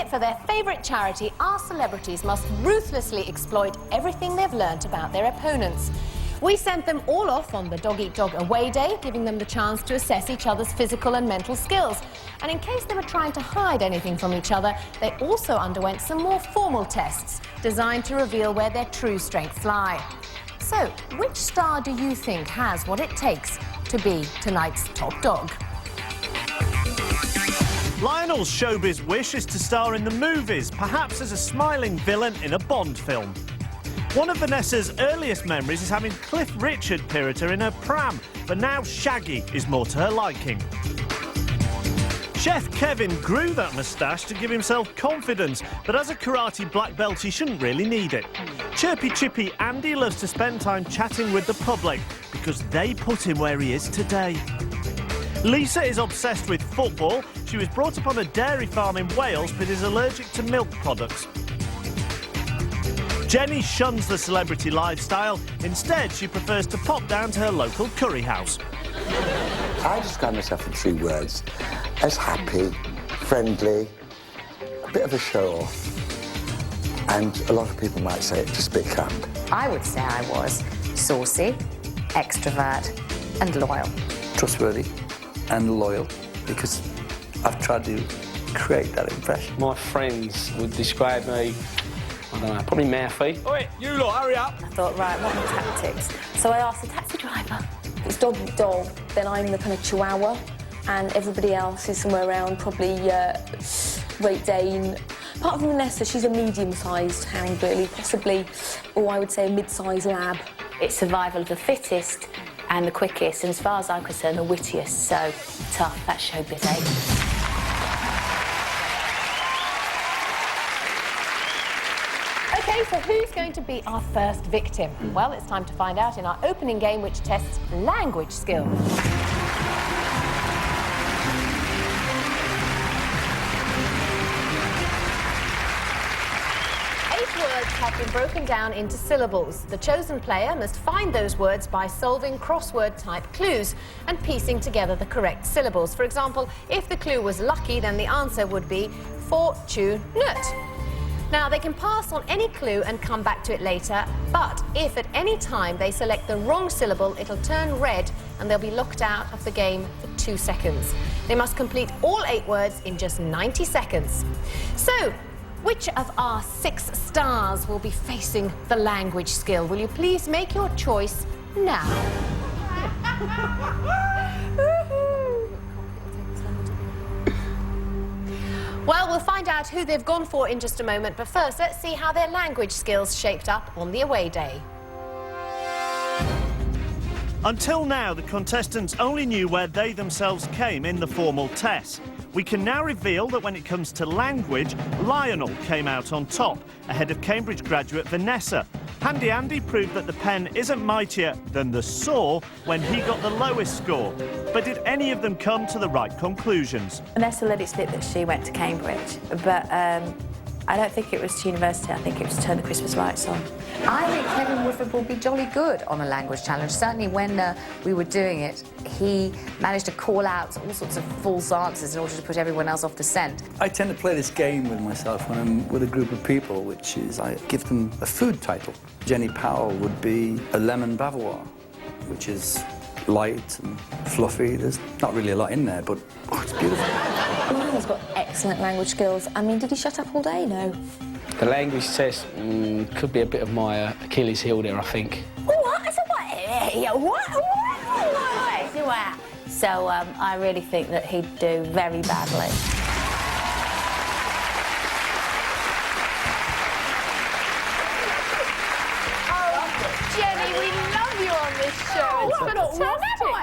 it for their favourite charity, our celebrities must ruthlessly exploit everything they've learnt about their opponents. We sent them all off on the dog-eat-dog away day, giving them the chance to assess each other's physical and mental skills. And in case they were trying to hide anything from each other, they also underwent some more formal tests, designed to reveal where their true strengths lie. So, which star do you think has what it takes to be tonight's top dog? Lionel's showbiz wish is to star in the movies, perhaps as a smiling villain in a Bond film. One of Vanessa's earliest memories is having Cliff Richard pirate her in her pram, but now Shaggy is more to her liking. Chef Kevin grew that moustache to give himself confidence, but as a karate black belt he shouldn't really need it. Chirpy Chippy Andy loves to spend time chatting with the public because they put him where he is today. Lisa is obsessed with football. She was brought up on a dairy farm in Wales but is allergic to milk products. Jenny shuns the celebrity lifestyle. Instead, she prefers to pop down to her local curry house. I describe myself in 3 words: as happy, friendly, a bit of a show-off, and a lot of people might say just a bit camp. I would say I was saucy, extrovert and loyal. Trustworthy and loyal, because I've tried to create that impression. My friends would describe me, I don't know, probably mouthy. Oi, you lot, hurry up! I thought, right, what are the tactics? So I asked the taxi driver. If it's dog eat dog, then I'm the kind of chihuahua, and everybody else is somewhere around probably Great Dane. Apart from Vanessa, she's a medium-sized hound, really, possibly, or I would say a mid-sized lab. It's survival of the fittest and the quickest, and as far as I'm concerned, the wittiest. So tough, that's showbiz, eh? OK, so who's going to be our first victim? Well, it's time to find out in our opening game, which tests language skills. 8 words have been broken down into syllables. The chosen player must find those words by solving crossword-type clues and piecing together the correct syllables. For example, if the clue was lucky, then the answer would be fortunate. Now, they can pass on any clue and come back to it later, but if at any time they select the wrong syllable, it'll turn red and they'll be locked out of the game for 2 seconds. They must complete all 8 words in just 90 seconds. So, which of our 6 stars will be facing the language skill? Will you please make your choice now? Well, we'll find out who they've gone for in just a moment, but first, let's see how their language skills shaped up on the away day. Until now, the contestants only knew where they themselves came in the formal test. We can now reveal that when it comes to language, Lionel came out on top, ahead of Cambridge graduate Vanessa. Handy Andy proved that the pen isn't mightier than the saw when he got the lowest score. But did any of them come to the right conclusions? Vanessa let it slip that she went to Cambridge, but I don't think it was to university. I think it was to turn the Christmas lights on. I think Kevin Woodford will be jolly good on a language challenge. Certainly when we were doing it, he managed to call out all sorts of false answers in order to put everyone else off the scent. I tend to play this game with myself when I'm with a group of people, which is I give them a food title. Jenny Powell would be a lemon bavarois, which is light and fluffy. There's not really a lot in there, but oh, it's beautiful. Lionel's got excellent language skills. I mean, did he shut up all day? No. The language test could be a bit of my Achilles heel there, I think. What? I said what? What? So I really think that he'd do very badly. Jenny, we love you on this show. It's fantastic.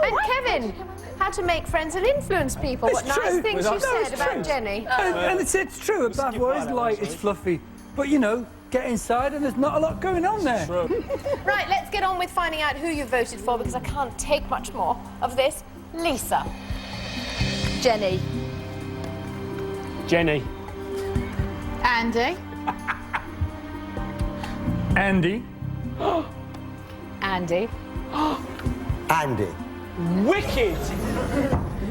And Kevin, how to make friends and influence people. What nice things you said about Jenny. And it's true, a bavarois is light, it's fluffy. But, you know, get inside and there's not a lot going on there. Right, let's get on with finding out who you voted for, because I can't take much more of this. Lisa. Jenny. Jenny. Andy. Andy. Andy. Andy. Wicked!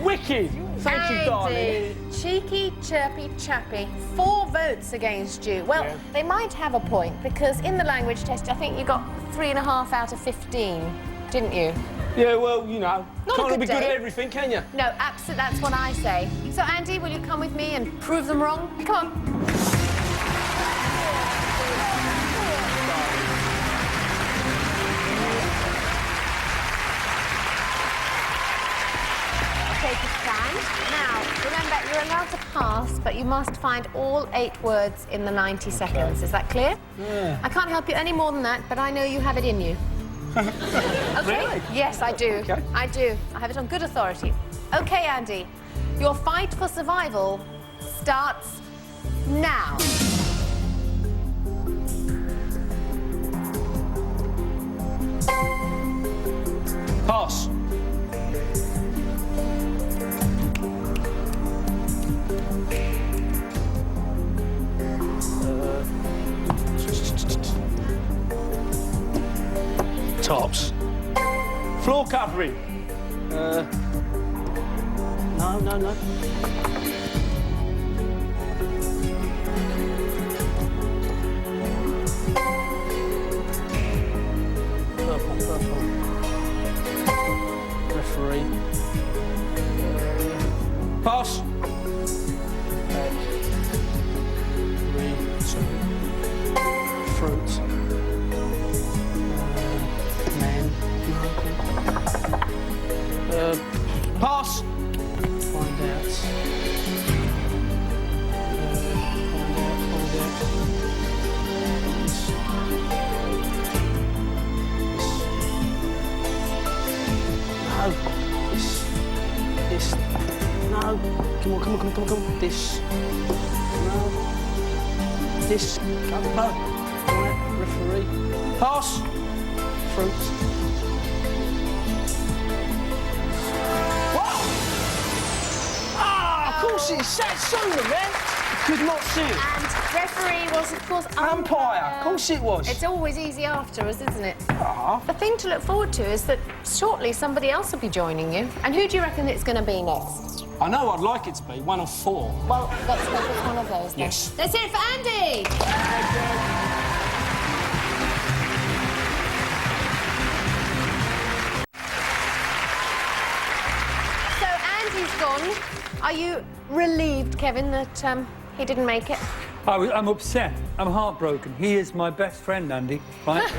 wicked. Thank you, darling. Andy, cheeky, chirpy, chappy. 4 votes against you. Well, Yeah. they might have a point because in the language test, I think you got 3.5 out of 15, didn't you? Yeah, well, you know, Not a can't all good be good day. at everything, can you? No, absolutely, that's what I say. So, Andy, will you come with me and prove them wrong? Come on. Take a stand. Now, remember, you're allowed to pass, but you must find all 8 words in the 90 seconds. Is that clear? Yeah. I can't help you any more than that, but I know you have it in you. Okay? Really? Yes, I do. Okay. I do. I have it on good authority. Okay, Andy. Your fight for survival starts now. Pass. Tops. Floor covering. No. Purple. Referee. Pass. Fruit. Man. Pass. Find out. This. No. Come on. This. No. This. No. Right. Referee. Pass. Fruit. Of course it's Satsuma, man. Could not see it. And referee was, of course, Umpire. Of course it was. It's always easy after us, isn't it? Ah. The thing to look forward to is that shortly somebody else will be joining you. And who do you reckon it's going to be next? I know I'd like it to be one of 4. Well, let's go with one of those then. Yes. Let's hear it for Andy! So Andy's gone. Are you relieved, Kevin, that he didn't make it? I'm upset. I'm heartbroken. He is my best friend, Andy. Right?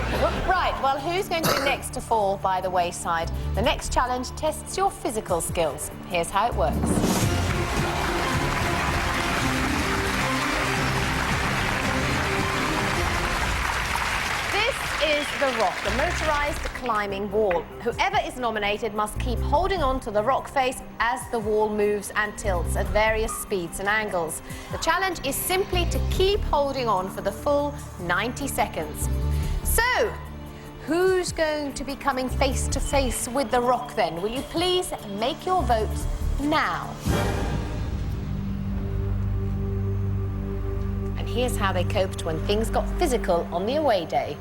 Right, well, who's going to be next to fall by the wayside? The next challenge tests your physical skills. Here's how it works. This is the rock, the motorised climbing wall. Whoever is nominated must keep holding on to the rock face as the wall moves and tilts at various speeds and angles. The challenge is simply to keep holding on for the full 90 seconds. So, who's going to be coming face to face with the rock then? Will you please make your vote now? And here's how they coped when things got physical on the away day.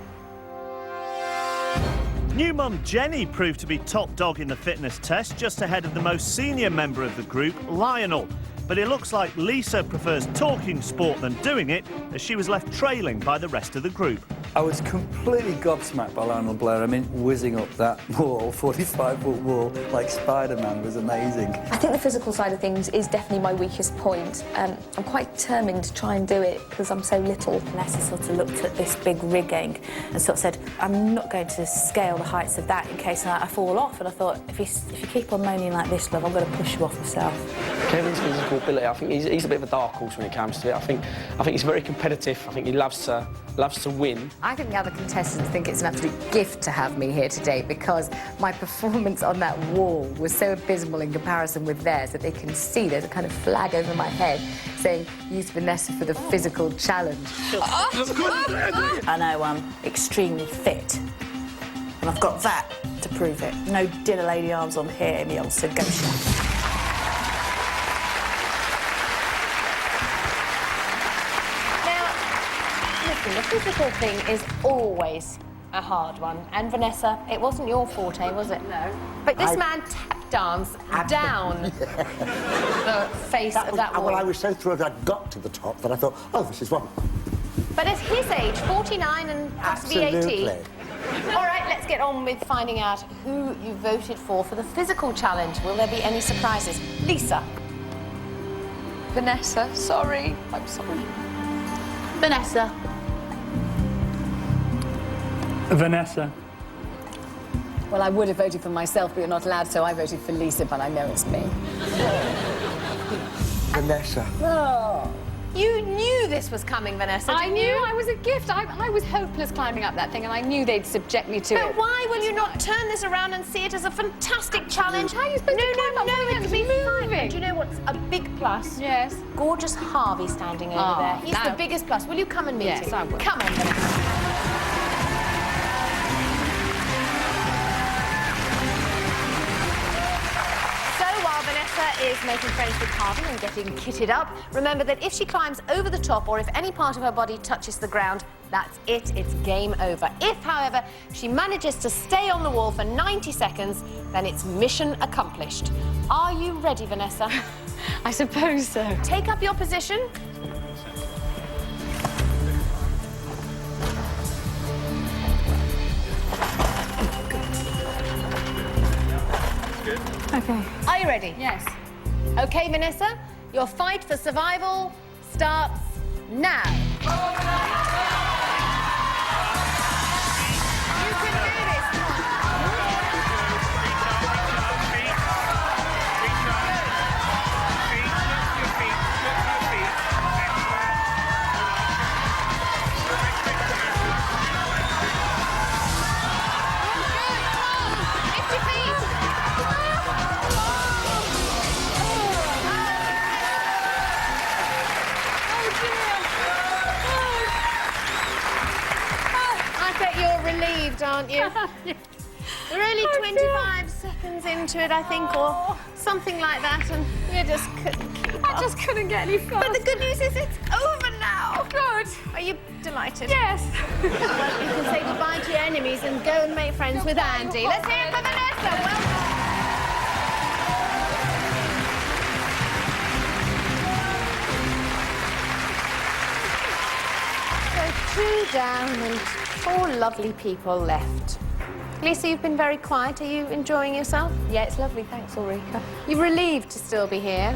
New mum Jenny proved to be top dog in the fitness test, just ahead of the most senior member of the group, Lionel. But it looks like Lisa prefers talking sport than doing it, as she was left trailing by the rest of the group. I was completely gobsmacked by Lionel Blair. I mean, whizzing up that wall, 45-foot wall, like Spider-Man, was amazing. I think the physical side of things is definitely my weakest point. I'm quite determined to try and do it because I'm so little. Vanessa sort of looked at this big rigging and sort of said, I'm not going to scale the heights of that in case I fall off. And I thought, if you keep on moaning like this, love, I'm going to push you off myself. Kevin's physical ability, I think he's a bit of a dark horse when it comes to it. I think he's very competitive. I think he loves to win. I think the other contestants think it's an absolute gift to have me here today because my performance on that wall was so abysmal in comparison with theirs that they can see there's a kind of flag over my head saying, use Vanessa for the physical challenge. I know I'm extremely fit, and I've got that to prove it. No dinner lady arms on here, me old Sir Gosha. The physical thing is always a hard one. And Vanessa, it wasn't your forte, was it? No. But this man tapped dance down the face of that wall. Well, I was so thrilled I'd got to the top that I thought, oh, this is one. But at his age, 49 and plus Absolutely. VAT. All right, let's get on with finding out who you voted for the physical challenge. Will there be any surprises? Lisa. Vanessa, sorry. I'm sorry. Vanessa. Vanessa. Well, I would have voted for myself, but you're not allowed, so I voted for Lisa, but I know it's me. Vanessa. Oh. You knew this was coming, Vanessa, I didn't knew you? I was a gift. I was hopeless climbing up that thing, and I knew they'd subject me to But it. why will you not turn this around and see it as a fantastic challenge? How are you supposed to climb up something it's that's moving? fine. Do you know what's a big plus? Yes. Gorgeous Harvey standing over Oh, there. He's now- the biggest plus. Will you come and meet Yes, him? I will. Come on, Vanessa. Vanessa is making friends with Harvey and getting kitted up. Remember that if she climbs over the top or if any part of her body touches the ground, that's it, it's game over. If, however, she manages to stay on the wall for 90 seconds, then it's mission accomplished. Are you ready, Vanessa? I suppose so. Take up your position. Okay. Are you ready? Yes. Okay, Vanessa, your fight for survival starts now. You can do this. Lift your feet. I bet you're relieved, aren't you? We're only 25 seconds into it, I think, or something like that, and we just couldn't keep up. I just couldn't get any faster. But the good news is it's over now. Good. Are you delighted? Yes. Well, you can say goodbye to your enemies and go and make friends with Andy. Let's hear it for Vanessa. Well done. So 2 down and 4 lovely people left. Lisa, you've been very quiet. Are you enjoying yourself? Yeah, it's lovely. Thanks, Ulrika. You're relieved to still be here.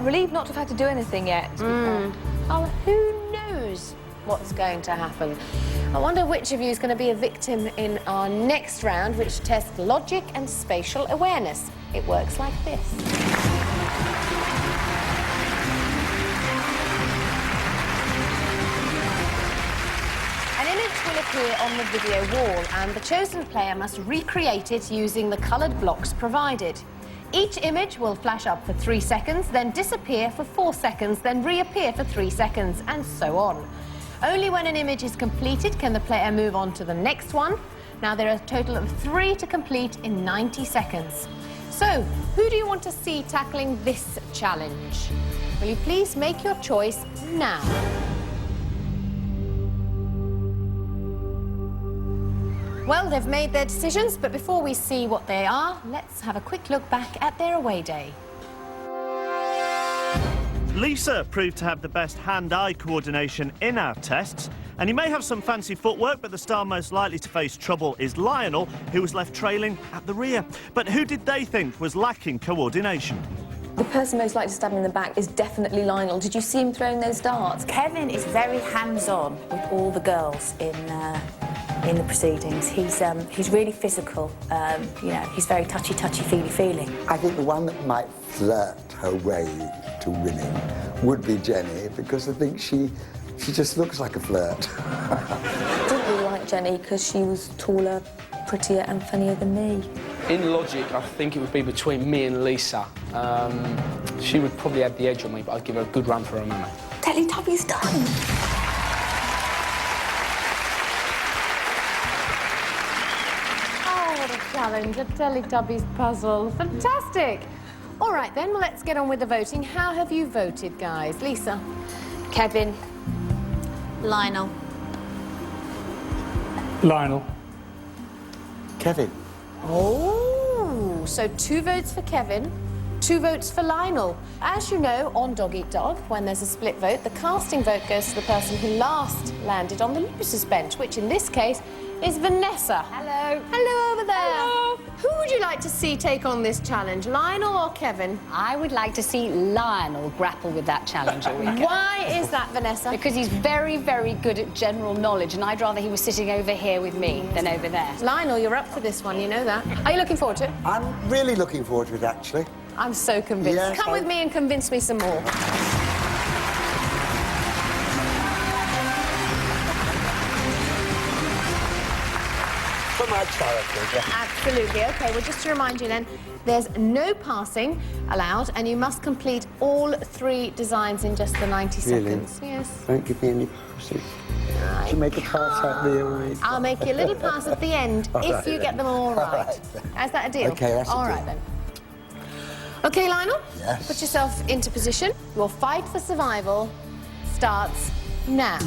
Relieved not to have had to do anything yet, to be fair. Oh, who knows what's going to happen? I wonder which of you is going to be a victim in our next round, which tests logic and spatial awareness. It works like this. An image will appear on the video wall, and the chosen player must recreate it using the coloured blocks provided. Each image will flash up for 3 seconds, then disappear for 4 seconds, then reappear for 3 seconds, and so on. Only when an image is completed can the player move on to the next one. Now, there are a total of 3 to complete in 90 seconds. So, who do you want to see tackling this challenge? Will you please make your choice now? Well, they've made their decisions, but before we see what they are, let's have a quick look back at their away day. Lisa proved to have the best hand-eye coordination in our tests, and he may have some fancy footwork, but the star most likely to face trouble is Lionel, who was left trailing at the rear. But who did they think was lacking coordination? The person most likely to stab him in the back is definitely Lionel. Did you see him throwing those darts? Kevin is very hands-on with all the girls in the proceedings. He's really physical. You know, he's very touchy, feely. I think the one that might flirt her way to winning would be Jenny, because I think she just looks like a flirt. I didn't really like Jenny because she was taller, prettier and funnier than me. In logic, I think it would be between me and Lisa. She would probably have the edge on me, but I'd give her a good run for her money. Teletubbies done! Oh, what a challenge, a Teletubbies puzzle. Fantastic! All right, then, well, let's get on with the voting. How have you voted, guys? Lisa? Kevin. Lionel. Lionel. Kevin. Oh, So 2 votes for Kevin, 2 votes for Lionel. As you know, on Dog Eat Dog, when there's a split vote, the casting vote goes to the person who last landed on the loser's bench, which in this case is Vanessa. Hello. Hello over there. Hello. Who would you like to see take on this challenge, Lionel or Kevin? I would like to see Lionel grapple with that challenge, Ulrika. Why is that, Vanessa? Because he's very, very good at general knowledge, and I'd rather he was sitting over here with me than over there. Lionel, you're up for this one, you know that. Are you looking forward to it? I'm really looking forward to it, actually. I'm so convinced. Yes, Come with me and convince me some more. For my charity, yeah. Absolutely. OK, well, just to remind you then, there's no passing allowed, and you must complete all 3 designs in just the 90 Really? seconds. Yes. Don't give me any passes. To make a pass at me, alright? I'll make you a little pass at the end if right, you get them all right. Is that a deal? OK, that's a all deal. right, then. OK, Lionel? Yes. Put yourself into position. Your fight for survival starts now.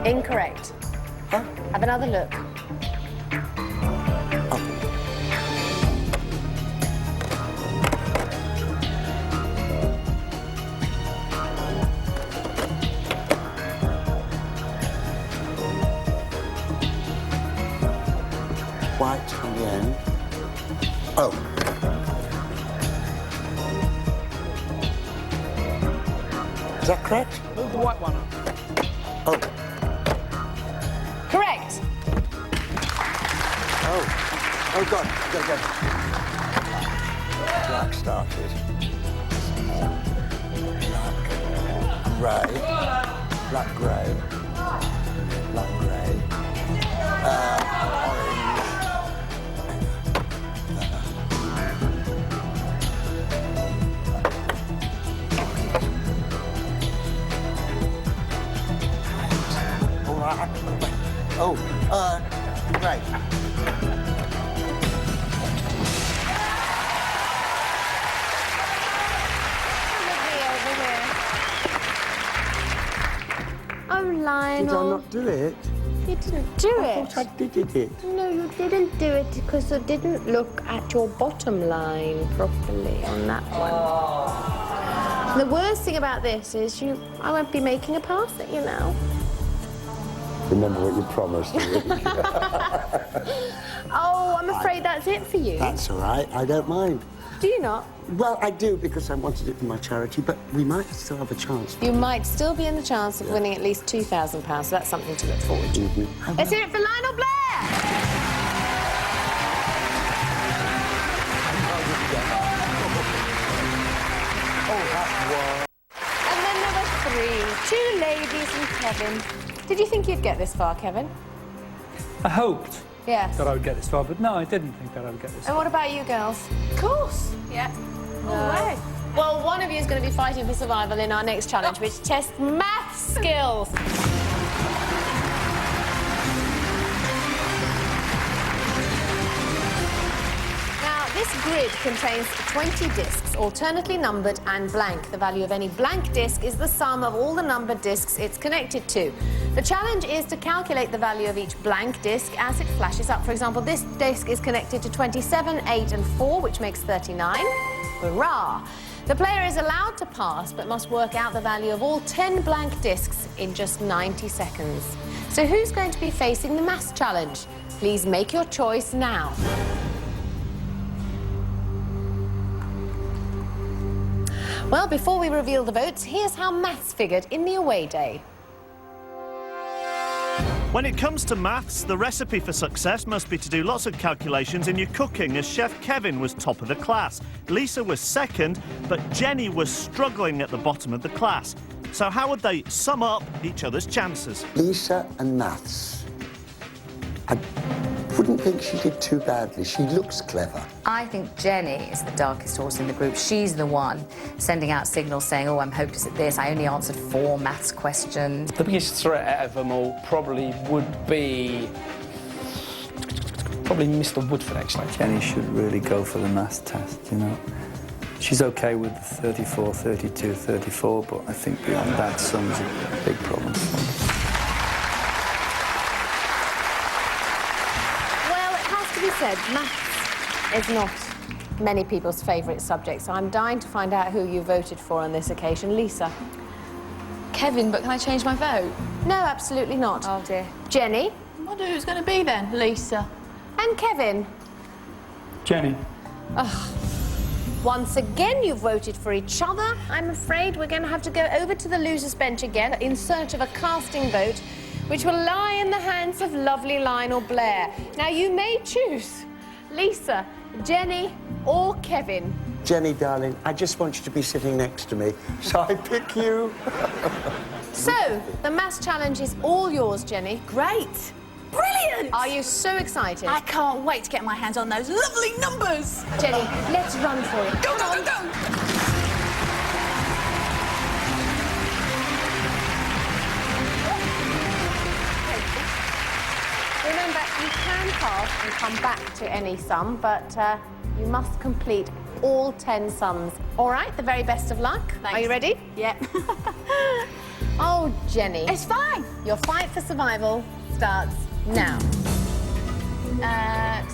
Incorrect. Huh? Have another look. White on the end. Oh. Is that correct? Move the white one up. Oh. Correct. Oh. Oh, God. Go. Black started. Black. Grey. Black grey. Black grey. Orange. Oh, right. Oh, Lionel. Did I not do it? You didn't do I it. thought I did it. No, you didn't do it because you didn't look at your bottom line properly on that one. The worst thing about this is I won't be making a pass at you now. Remember what you promised. Oh, I'm afraid that's it for you. That's all right. I don't mind. Do you not? Well, I do because I wanted it for my charity, but we might still have a chance. You might still be in the chance of winning at least £2,000, so that's something to look forward to. Mm-hmm. Let's hear it for Lionel Blair! And then number 3, 2 ladies and Kevin. Did you think you'd get this far, Kevin? I hoped Yes. that I would get this far, but no, I didn't think that I would get this And far. what about you girls? Of course. Yeah. All right. Well, one of you is going to be fighting for survival in our next challenge, which tests math skills. Now, this grid contains 20 discs, alternately numbered and blank. The value of any blank disc is the sum of all the numbered discs it's connected to. The challenge is to calculate the value of each blank disc as it flashes up. For example, this disc is connected to 27, 8 and 4, which makes 39. Hurrah! The player is allowed to pass, but must work out the value of all 10 blank discs in just 90 seconds. So who's going to be facing the maths challenge? Please make your choice now. Well, before we reveal the votes, here's how maths figured in the away day. When it comes to maths, the recipe for success must be to do lots of calculations in your cooking, as Chef Kevin was top of the class. Lisa was second, but Jenny was struggling at the bottom of the class. So how would they sum up each other's chances? Lisa and maths. wouldn't think she did too badly. She looks clever. I think Jenny is the darkest horse in the group. She's the one sending out signals saying, oh, I'm hopeless at this. I only answered 4 maths questions. The biggest threat out of them all probably would be... probably Mr. Woodford, actually. Jenny should really go for the maths test, you know. She's OK with the 34, 32, 34, but I think beyond that, sum's a big problem. Well, it has to be said, maths is not many people's favourite subject, so I'm dying to find out who you voted for on this occasion. Lisa? Kevin, but can I change my vote? No, absolutely not. Oh, dear. Jenny? I wonder who's going to be then. Lisa. And Kevin? Jenny. Once again, you've voted for each other. I'm afraid we're going to have to go over to the loser's bench again in search of a casting vote, which will lie in the hands of lovely Lionel Blair. Now, you may choose Lisa, Jenny, or Kevin. Jenny, darling, I just want you to be sitting next to me, so I pick you. So, the maths challenge is all yours, Jenny. Great. Brilliant. Are you so excited? I can't wait to get my hands on those lovely numbers. Jenny, let's run for it. Go, go, go, go. Remember, you can pass and come back to any sum, but you must complete all 10 sums. All right, the very best of luck. Thanks. Are you ready? Yeah. Oh, Jenny. It's fine. Your fight for survival starts now.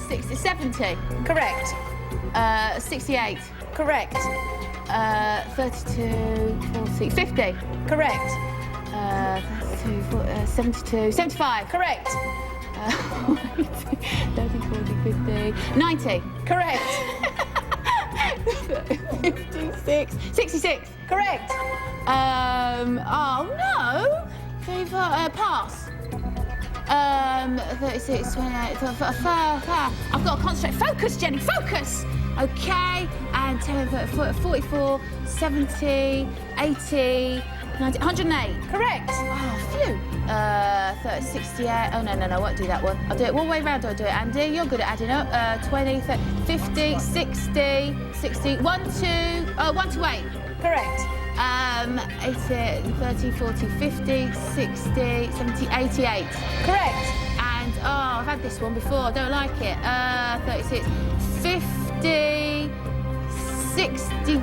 60, 70. Correct. 68. Correct. 32, 40, 50. Correct. 32, 40, 72, 75. Correct. 30, 40, 50, 90. Correct. 56, 66. Correct. Oh no. Pass. 36, 28, I've got to concentrate. Focus, Jenny, focus! Okay, and 10, 44, 70, 80, 90, 108. Correct. Oh, phew. 30, 68, oh no, I won't do that one. I'll do it one way round, I'll do it. Andy, you're good at adding up. 20, 30, 50, 60, 60, 1 to 8. Correct. 80, 30, 40, 50, 60, 70, 88. Correct. And, I've had this one before, I don't like it. 36, 50, 62,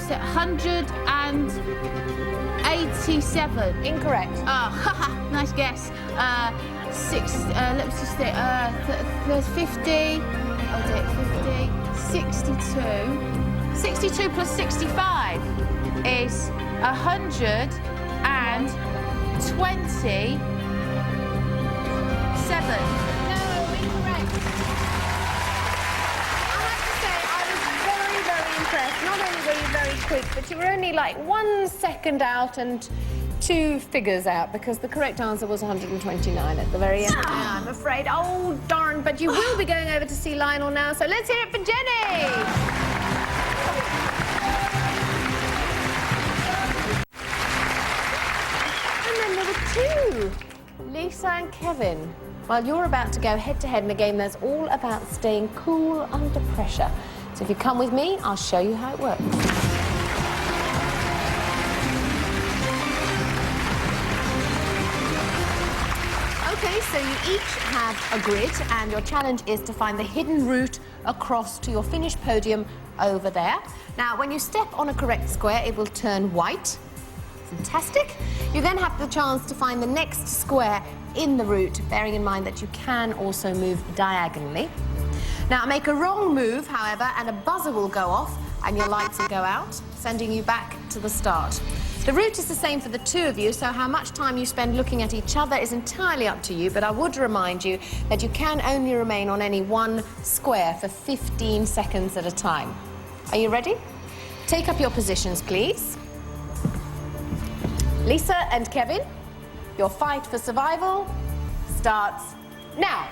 187. Incorrect. Oh, haha, nice guess. Let me just think, 50, 62. 62 plus 65 is 127. No, incorrect. I have to say, I was very, very impressed. Not only were you very quick, but you were only like 1 second out and 2 figures out, because the correct answer was 129 at the very end. I'm afraid. Oh, darn. But you will be going over to see Lionel now, so let's hear it for Jenny. Two, Lisa and Kevin. Well, you're about to go head-to-head in a game that's all about staying cool under pressure. So if you come with me, I'll show you how it works. Okay, so you each have a grid, and your challenge is to find the hidden route across to your finished podium over there. Now, when you step on a correct square, it will turn white. Fantastic. You then have the chance to find the next square in the route, bearing in mind that you can also move diagonally. Now, make a wrong move, however, and a buzzer will go off and your lights will go out, sending you back to the start. The route is the same for the two of you, so how much time you spend looking at each other is entirely up to you, but I would remind you that you can only remain on any one square for 15 seconds at a time. Are you ready? Take up your positions, please. Lisa and Kevin, your fight for survival starts now.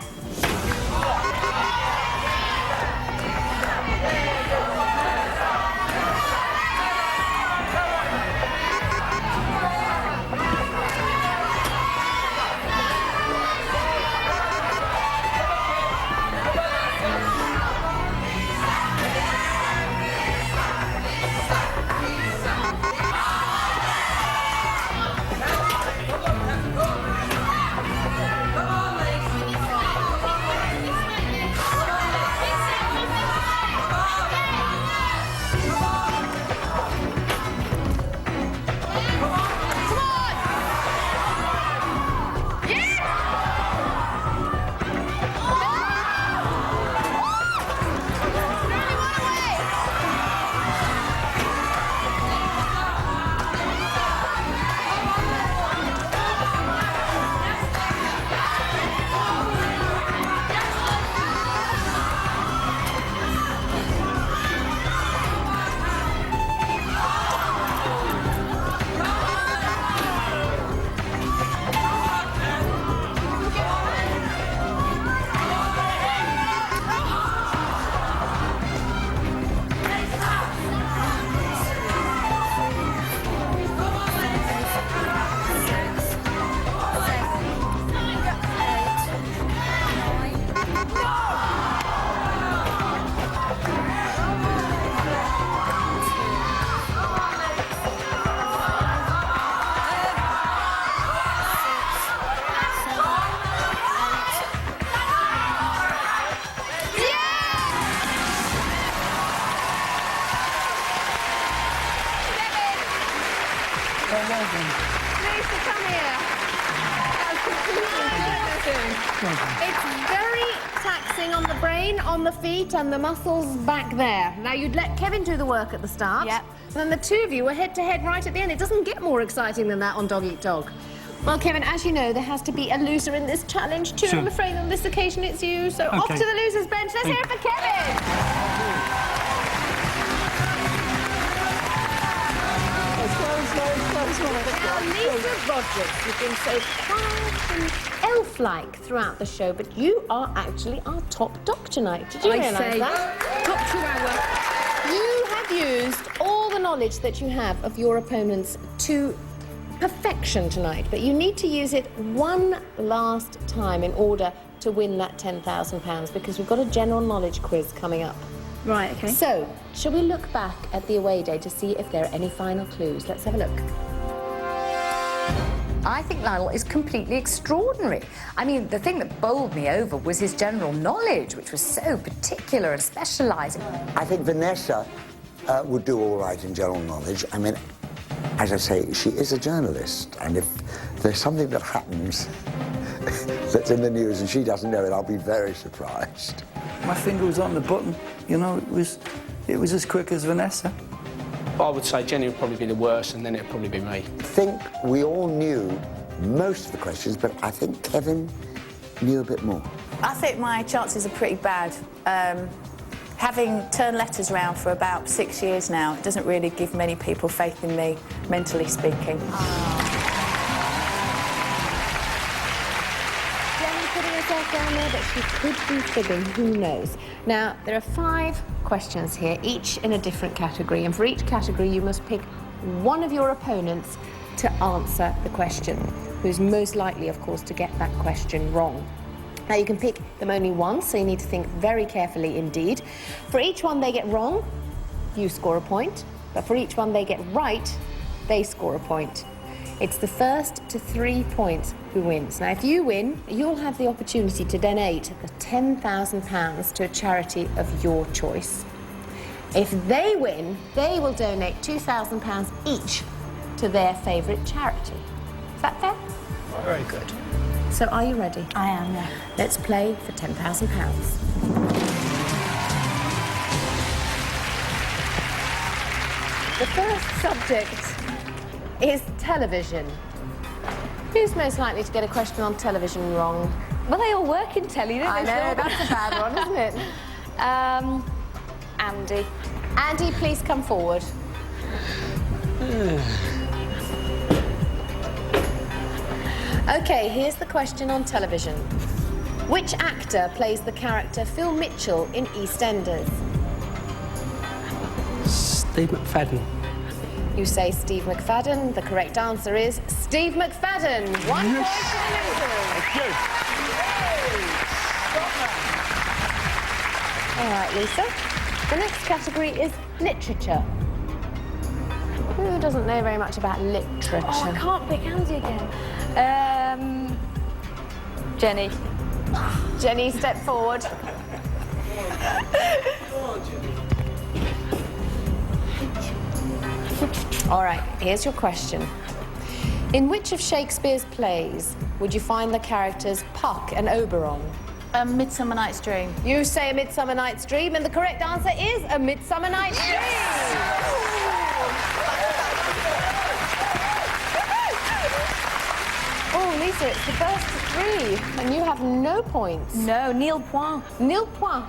Lisa, come here. It's very taxing on the brain, on the feet, and the muscles back there. Now, you'd let Kevin do the work at the start. Yep. And then the two of you were head-to-head right at the end. It doesn't get more exciting than that on Dog Eat Dog. Well, Kevin, as you know, there has to be a loser in this challenge too. Sure. I'm afraid on this occasion it's you. So off to the loser's bench. Let's hear it for Kevin. Now, Lisa Rodgers, you've been so quiet and elf-like throughout the show, but you are actually our top dog tonight. Did you realise that? Top 2 hour. You have used all the knowledge that you have of your opponents to perfection tonight, but you need to use it one last time in order to win that £10,000 because we've got a general knowledge quiz coming up. Right, okay. So, shall we look back at the away day to see if there are any final clues? Let's have a look. I think Lionel is completely extraordinary. I mean, the thing that bowled me over was his general knowledge, which was so particular and specialised. I think Vanessa would do all right in general knowledge. I mean, as I say, she is a journalist, and if there's something that happens that's in the news and she doesn't know it, I'll be very surprised. My finger was on the button, you know, it was as quick as Vanessa. I would say Jenny would probably be the worst, and then it'd probably be me. I think we all knew most of the questions, but I think Kevin knew a bit more. I think my chances are pretty bad. Having turned letters around for about 6 years now, it doesn't really give many people faith in me, mentally speaking. Jenny putting herself down there, but she could be fibbing, who knows. Now, there are 5 questions here, each in a different category, and for each category you must pick one of your opponents to answer the question, who's most likely, of course, to get that question wrong. Now, you can pick them only once, so you need to think very carefully indeed. For each one they get wrong, you score a point, but for each one they get right, they score a point. It's the first to 3 points who wins. Now, if you win, you'll have the opportunity to donate the £10,000 to a charity of your choice. If they win, they will donate £2,000 each to their favourite charity. Is that fair? Very good. So are you ready? I am, yeah. Let's play for £10,000. The first subject is television. Who's most likely to get a question on television wrong? Well, they all work in telly, don't they? I know, that's a bad one, isn't it? Andy. Andy, please come forward. OK, here's the question on television. Which actor plays the character Phil Mitchell in EastEnders? Steve McFadden. You say Steve McFadden. The correct answer is Steve McFadden. 1 point for the losers. All right, Lisa. The next category is literature. Who doesn't know very much about literature? Oh, I can't pick Andy again. Jenny. Jenny, step forward. All right, here's your question. In which of Shakespeare's plays would you find the characters Puck and Oberon? A Midsummer Night's Dream. You say A Midsummer Night's Dream, and the correct answer is A Midsummer Night's Dream. Oh, Lisa, it's the first to 3, and you have no points. No, Nil point. Nil point.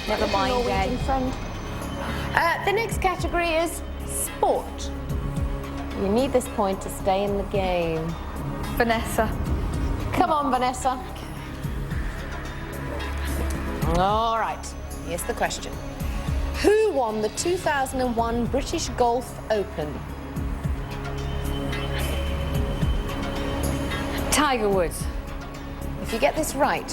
Never mind, Norwegian Jay. friend. The next category is sport. You need this point to stay in the game. Vanessa. Come on, Vanessa. All right, here's the question. Who won the 2001 British Golf Open? Tiger Woods. If you get this right,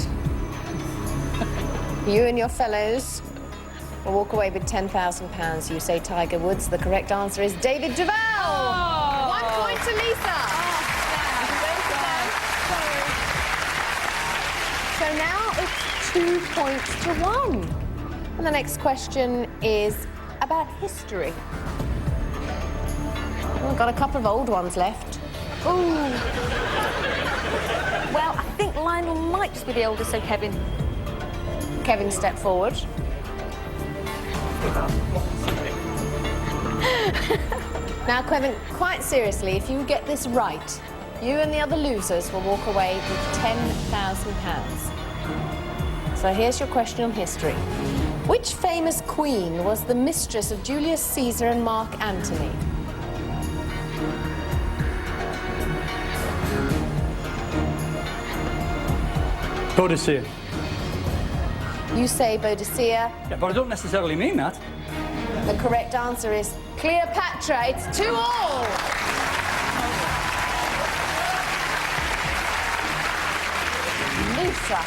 You and your fellows will walk away with £10,000. You say Tiger Woods. The correct answer is David Duval. Oh. 1 point to Lisa. So now it's 2 points to 1. And the next question is about history. We've got a couple of old ones left. Ooh. Well, I think Lionel might just be the oldest, so Kevin. Kevin, step forward. Now, Kevin, quite seriously, if you get this right, you and the other losers will walk away with £10,000. So here's your question on history. Which famous queen was the mistress of Julius Caesar and Mark Antony? Boadicea. You say Boadicea. Yeah, but I don't necessarily mean that. The correct answer is Cleopatra. It's 2-all. Lisa.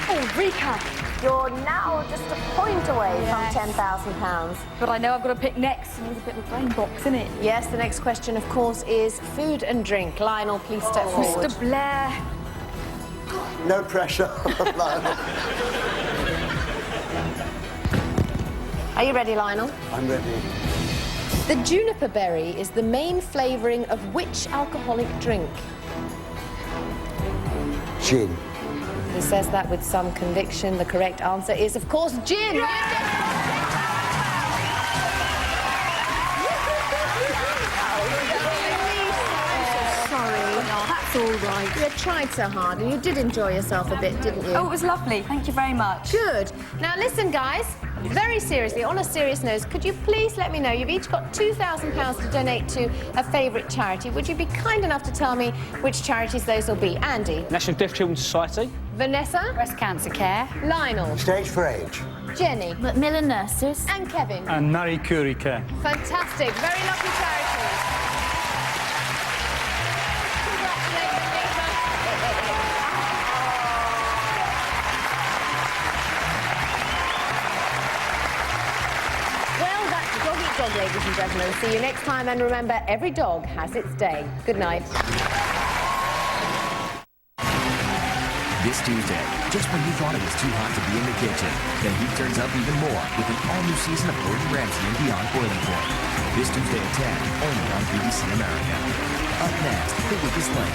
Ulrika. You're now just a point away from £10,000. But I know I've got to pick next, and it's a bit of a brain box, isn't it? Yes, the next question, of course, is food and drink. Lionel, please step forward. Mr. Blair. No pressure. Are you ready, Lionel? I'm ready. The juniper berry is the main flavouring of which alcoholic drink? Gin. He says that with some conviction. The correct answer is, of course, gin. That's all right. You tried so hard, and you did enjoy yourself a bit, didn't you? Oh, it was lovely. Thank you very much. Good. Now, listen, guys. Very seriously, on a serious note, could you please let me know, you've each got £2,000 to donate to a favourite charity. Would you be kind enough to tell me which charities those will be? Andy? National Deaf Children's Society. Vanessa? Breast cancer care. Lionel? Stage for age. Jenny? Macmillan Nurses. And Kevin? And Marie Curie care. Fantastic. Very lucky charities. Congratulations, Lisa. Well, that's Dog Eat Dog, ladies and gentlemen. See you next time, and remember, every dog has its day. Good night. This Tuesday, just when you thought it was too hot to be in the kitchen, the heat turns up even more with an all-new season of Gordon Ramsay and Beyond Boiling Point. This Tuesday at 10, only on BBC America. Up next, the weakest link.